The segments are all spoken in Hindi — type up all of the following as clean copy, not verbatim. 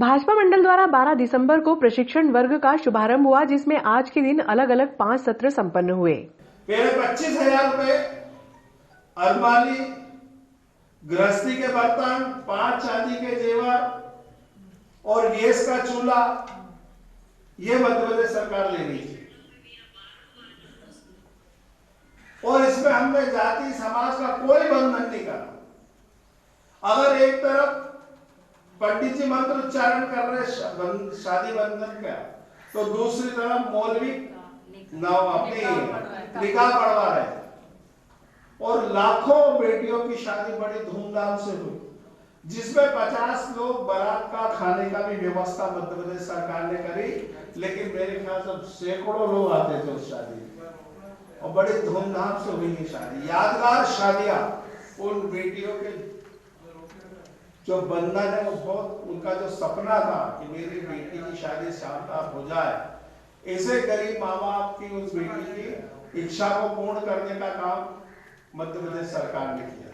भाजपा मंडल द्वारा 12 दिसंबर को प्रशिक्षण वर्ग का शुभारंभ हुआ, जिसमें आज के दिन अलग अलग 5 सत्र संपन्न हुए। पहले 25,000 रुपए अरमाली, गृहस्थी के बर्तन, 5 चांदी के जेवर और गैस का चूल्हा, ये मध्य प्रदेश सरकार ले रही थी। और इसमें हमने जाति समाज का कोई बंधन नहीं करा। अगर एक तरफ पंडित जी मंत्र उच्चारण कर रहे शादी बंधन का, तो दूसरी तरफ मौलवी अपनी निकाह पढ़वा रहे और लाखों बेटियों की शादी बड़ी धूमधाम से हुई, जिसमें 50 लोग बारात का खाने का भी व्यवस्था मध्य प्रदेश सरकार ने करी। लेकिन मेरे ख्याल से सैकड़ों लोग आते थे उस शादी में और बड़ी धूमधाम से हुई ये शादी। यादगार शादियां, उन बेटियों के जो बंधन है वो बहुत, उनका जो सपना था कि मेरी बेटी की शादी शानदार हो जाए, ऐसे गरीब माँ बाप की उस बेटी की इच्छा को पूर्ण करने का काम मध्य प्रदेश सरकार ने किया।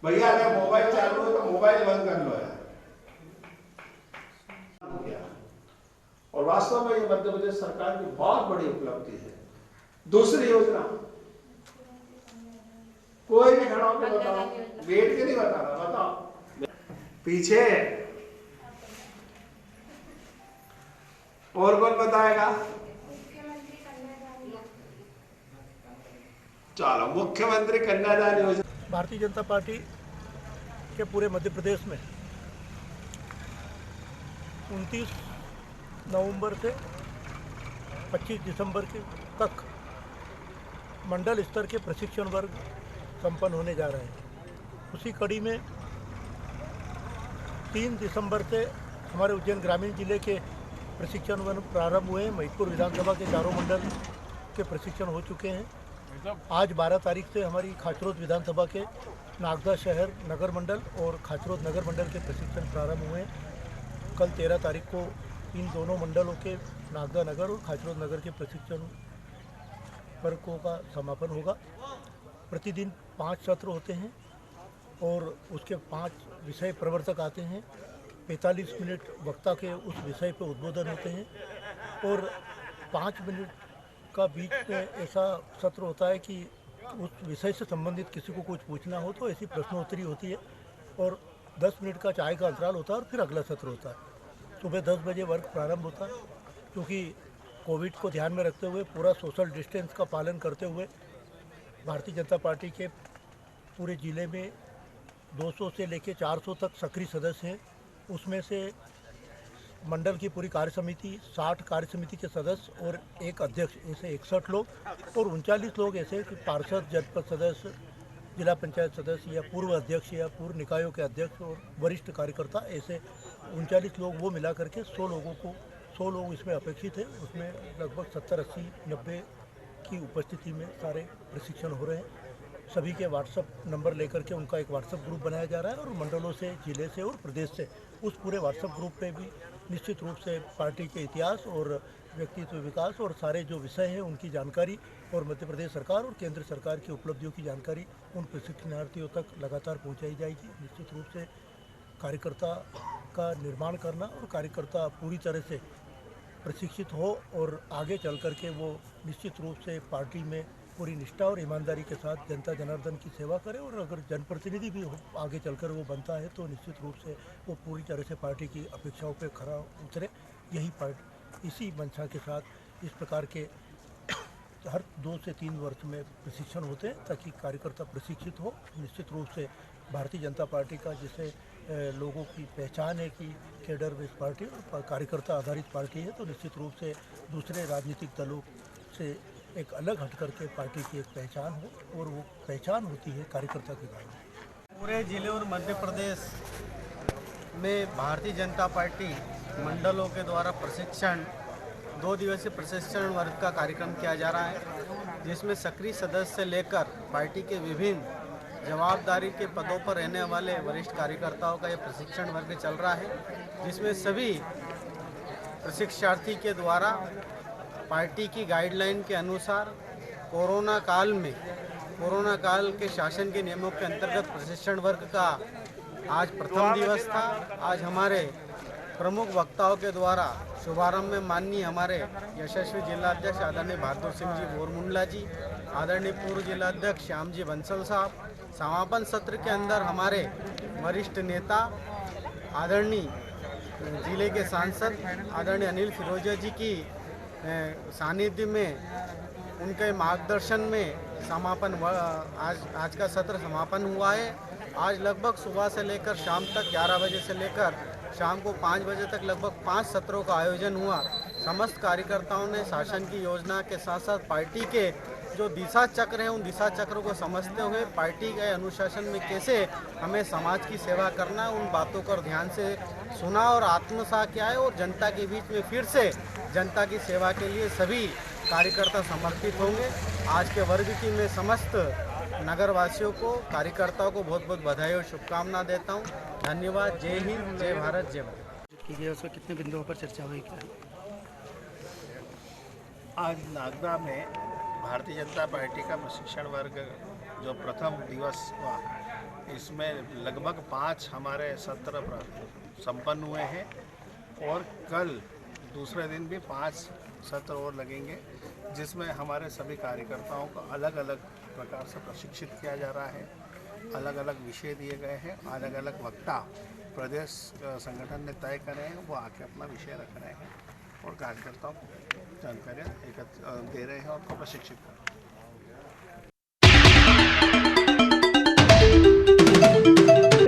भैया अगर मोबाइल चालू हो तो मोबाइल बंद कर लो यार। और वास्तव में ये मध्य प्रदेश सरकार की बहुत बड़ी उपलब्धि है। दूसरी योजना कोई भी खड़ा होकर बताओ, बैठ के नहीं बताना, बताओ पीछे और कौन बताएगा? चलो, मुख्यमंत्री कन्यादान योजना। भारतीय जनता पार्टी के पूरे मध्य प्रदेश में 29 नवंबर से 25 दिसंबर के तक मंडल स्तर के प्रशिक्षण वर्ग संपन्न होने जा रहे हैं। उसी कड़ी में 3 दिसंबर से हमारे उज्जैन ग्रामीण जिले के प्रशिक्षण वर्ग प्रारंभ हुए हैं। महिदपुर विधानसभा के चारों मंडल के प्रशिक्षण हो चुके हैं। आज 12 तारीख से हमारी खाचरोद विधानसभा के नागदा शहर नगर मंडल और खाचरोद नगर मंडल के प्रशिक्षण प्रारंभ हुए हैं। कल 13 तारीख को इन दोनों मंडलों के नागदा नगर और खाचरोद नगर के प्रशिक्षण वर्गों का समापन होगा। प्रतिदिन 5 सत्र होते हैं और उसके 5 विषय प्रवर्तक आते हैं। 45 मिनट वक्ता के उस विषय पर उद्बोधन होते हैं और 5 मिनट का बीच में ऐसा सत्र होता है कि उस विषय से संबंधित किसी को कुछ पूछना हो तो ऐसी प्रश्नोत्तरी होती है और 10 मिनट का चाय का अंतराल होता है और फिर अगला सत्र होता है। सुबह 10 बजे वर्ग प्रारंभ होता है। क्योंकि कोविड को ध्यान में रखते हुए, पूरा सोशल डिस्टेंस का पालन करते हुए भारतीय जनता पार्टी के पूरे ज़िले में 200 से लेकर 400 तक सक्रिय सदस्य हैं। उसमें से मंडल की पूरी कार्य समिति, 60 कार्य समिति के सदस्य और एक अध्यक्ष, ऐसे 61 लोग और 39 लोग ऐसे कि पार्षद, जनपद सदस्य, जिला पंचायत सदस्य या पूर्व अध्यक्ष या पूर्व निकायों के अध्यक्ष और वरिष्ठ कार्यकर्ता, ऐसे 39 लोग वो मिला करके 100 लोग इसमें अपेक्षित है। उसमें लगभग 70, 80, 90 की उपस्थिति में सारे प्रशिक्षण हो रहे हैं। सभी के व्हाट्सएप नंबर लेकर के उनका एक व्हाट्सएप ग्रुप बनाया जा रहा है और मंडलों से, जिले से और प्रदेश से उस पूरे व्हाट्सएप ग्रुप पे भी निश्चित रूप से पार्टी के इतिहास और व्यक्तित्व विकास और सारे जो विषय हैं उनकी जानकारी और मध्य प्रदेश सरकार और केंद्र सरकार की उपलब्धियों की जानकारी उन प्रशिक्षणार्थियों तक लगातार पहुंचाई जाएगी। निश्चित रूप से कार्यकर्ता का निर्माण करना और कार्यकर्ता पूरी तरह से प्रशिक्षित हो और आगे चल कर के वो निश्चित रूप से पार्टी में पूरी निष्ठा और ईमानदारी के साथ जनता जनार्दन की सेवा करे और अगर जनप्रतिनिधि भी आगे चलकर वो बनता है तो निश्चित रूप से वो पूरी तरह से पार्टी की अपेक्षाओं पे खरा उतरे। यही पार्टी इसी मंशा के साथ इस प्रकार के हर 2 से 3 वर्ष में प्रशिक्षण होते हैं ताकि कार्यकर्ता प्रशिक्षित हो। निश्चित रूप से भारतीय जनता पार्टी का जिसे लोगों की पहचान है कि कैडर बेस्ड पार्टी और कार्यकर्ता आधारित पार्टी है, तो निश्चित रूप से दूसरे राजनीतिक दलों से एक अलग हट करके पार्टी की एक पहचान हो और वो पहचान होती है कार्यकर्ता के कारण। पूरे जिले और मध्य प्रदेश में भारतीय जनता पार्टी मंडलों के द्वारा प्रशिक्षण 2 दिवसीय प्रशिक्षण वर्ग का कार्यक्रम किया जा रहा है, जिसमें सक्रिय सदस्य से लेकर पार्टी के विभिन्न जवाबदारी के पदों पर रहने वाले वरिष्ठ कार्यकर्ताओं का यह प्रशिक्षण वर्ग चल रहा है, जिसमें सभी प्रशिक्षार्थी के द्वारा पार्टी की गाइडलाइन के अनुसार कोरोना काल के शासन के नियमों के अंतर्गत प्रशिक्षण वर्ग का आज प्रथम दिवस था। आज हमारे प्रमुख वक्ताओं के द्वारा शुभारंभ में माननीय हमारे यशस्वी जिलाध्यक्ष आदरणीय बहादुर सिंह जी बोरमुंडला जी, आदरणीय पूर्व जिलाध्यक्ष श्याम जी बंसल साहब, समापन सत्र के अंदर हमारे वरिष्ठ नेता आदरणीय जिले के सांसद आदरणीय अनिल फिरोजिया जी की सानिध्य में, उनके मार्गदर्शन में समापन आज का सत्र समापन हुआ है। आज लगभग सुबह से लेकर शाम तक 11 बजे से लेकर शाम को 5 बजे तक लगभग 5 सत्रों का आयोजन हुआ। समस्त कार्यकर्ताओं ने शासन की योजना के साथ साथ पार्टी के जो दिशा चक्र हैं उन दिशा चक्रों को समझते हुए पार्टी के अनुशासन में कैसे हमें समाज की सेवा करना है, उन बातों को ध्यान से सुना और आत्मसात किया है और जनता के बीच में फिर से जनता की सेवा के लिए सभी कार्यकर्ता समर्पित होंगे। आज के वर्ग की मैं समस्त नगरवासियों को, कार्यकर्ताओं को बहुत बहुत बधाई और शुभकामना देता हूँ। धन्यवाद। जय हिंद, जय भारत, जय भारत। उसमें कितने बिंदुओं पर चर्चा हुई? आज नागदा में भारतीय जनता पार्टी का प्रशिक्षण वर्ग जो प्रथम दिवस हुआ, इसमें लगभग 5 हमारे सत्र संपन्न हुए हैं और कल दूसरे दिन भी 5 सत्र और लगेंगे, जिसमें हमारे सभी कार्यकर्ताओं को अलग अलग प्रकार से प्रशिक्षित किया जा रहा है। अलग अलग विषय दिए गए हैं, अलग अलग वक्ता प्रदेश संगठन ने तय करे हैं, वो आके अपना विषय रख रहे हैं और कार्यकर्ताओं को जानकारियाँ दे रहे हैं और उनको प्रशिक्षित कर रहे हैं।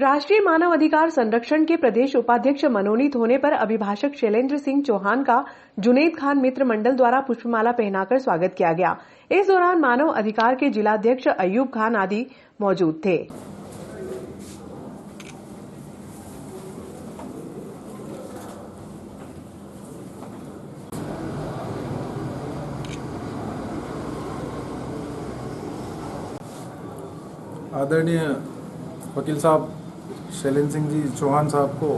राष्ट्रीय मानव अधिकार संरक्षण के प्रदेश उपाध्यक्ष मनोनीत होने पर अभिभाषक शैलेंद्र सिंह चौहान का जुनैद खान मित्र मंडल द्वारा पुष्पमाला पहनाकर स्वागत किया गया। इस दौरान मानव अधिकार के जिलाध्यक्ष अयूब खान आदि मौजूद थे। आदरणीय वकील साहब शैलेंद्र सिंह जी चौहान साहब को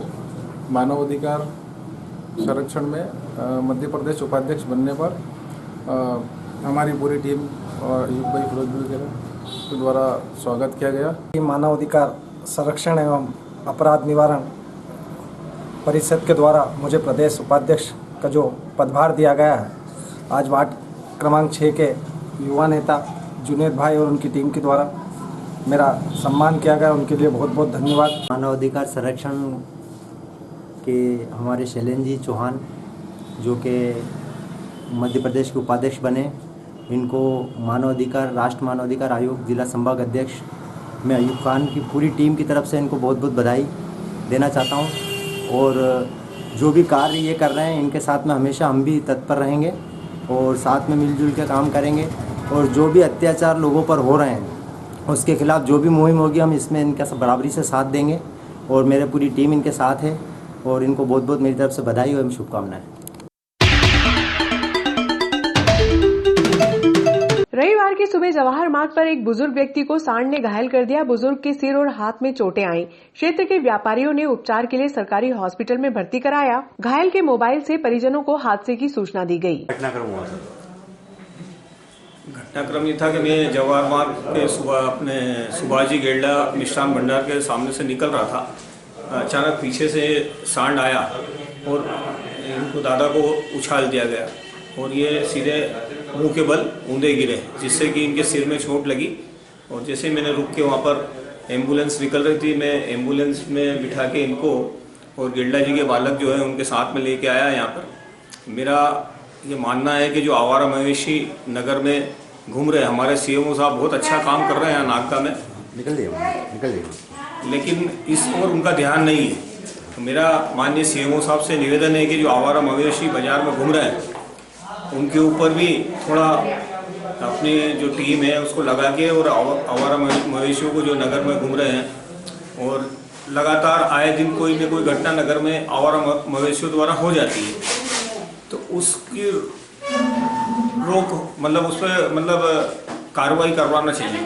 मानव अधिकार संरक्षण में मध्य प्रदेश उपाध्यक्ष बनने पर हमारी पूरी टीम और अयूब भाई फिरोजपुर के द्वारा स्वागत किया गया। मानव अधिकार संरक्षण एवं अपराध निवारण परिषद के द्वारा मुझे प्रदेश उपाध्यक्ष का जो पदभार दिया गया है, आज वार्ड क्रमांक 6 के युवा नेता जुनैद भाई और उनकी टीम के द्वारा मेरा सम्मान किया गया, उनके लिए बहुत बहुत धन्यवाद। मानव अधिकार संरक्षण के हमारे शैलेंद्र जी चौहान जो कि मध्य प्रदेश के उपाध्यक्ष बने, इनको राष्ट्र मानव अधिकार आयोग जिला संभाग अध्यक्ष मैं अयूब खान की पूरी टीम की तरफ से इनको बहुत बहुत बधाई देना चाहता हूं। और जो भी कार्य ये कर रहे हैं, इनके साथ में हमेशा हम भी तत्पर रहेंगे और साथ में मिलजुल के काम करेंगे। और जो भी अत्याचार लोगों पर हो रहे हैं उसके खिलाफ जो भी मुहिम होगी, हम इसमें इनका बराबरी से साथ देंगे और मेरे पूरी टीम इनके साथ है और इनको बहुत बहुत मेरी तरफ से बधाई और शुभकामनाएं। रविवार की सुबह जवाहर मार्ग पर एक बुजुर्ग व्यक्ति को सांड ने घायल कर दिया। बुजुर्ग के सिर और हाथ में चोटें आईं। क्षेत्र के व्यापारियों ने उपचार के लिए सरकारी हॉस्पिटल में भर्ती कराया। घायल के मोबाइल से परिजनों को हादसे की सूचना दी गई। घटनाक्रम ये था कि मैं जवाहर मार्ग के अपने सुभाजी गेल्डा मिष्ठान भंडार के सामने से निकल रहा था। अचानक पीछे से सांड आया और इनको दादा को उछाल दिया गया और ये सीधे मुंह के बल ऊंधे गिरे, जिससे कि इनके सिर में चोट लगी। और जैसे मैंने रुक के वहाँ पर एम्बुलेंस निकल रही थी, मैं एम्बुलेंस में बिठा के इनको और गेल्डा जी के बालक जो है उनके साथ में लेके आया यहाँ पर। मेरा ये मानना है कि जो आवारा मवेशी नगर में घूम रहे हैं, हमारे सीएमओ साहब बहुत अच्छा काम कर रहे हैं नागदा में, लेकिन इस ओर उनका ध्यान नहीं है। तो मेरा माननीय सीएमओ साहब से निवेदन है कि जो आवारा मवेशी बाजार में घूम रहे हैं उनके ऊपर भी थोड़ा अपनी जो टीम है उसको लगा के, और आवारा मवेशियों को जो नगर में घूम रहे हैं और लगातार आए दिन कोई न कोई घटना नगर में आवारा मवेशियों द्वारा हो जाती है, तो उसकी रोक उस पर कार्रवाई करवाना चाहिए।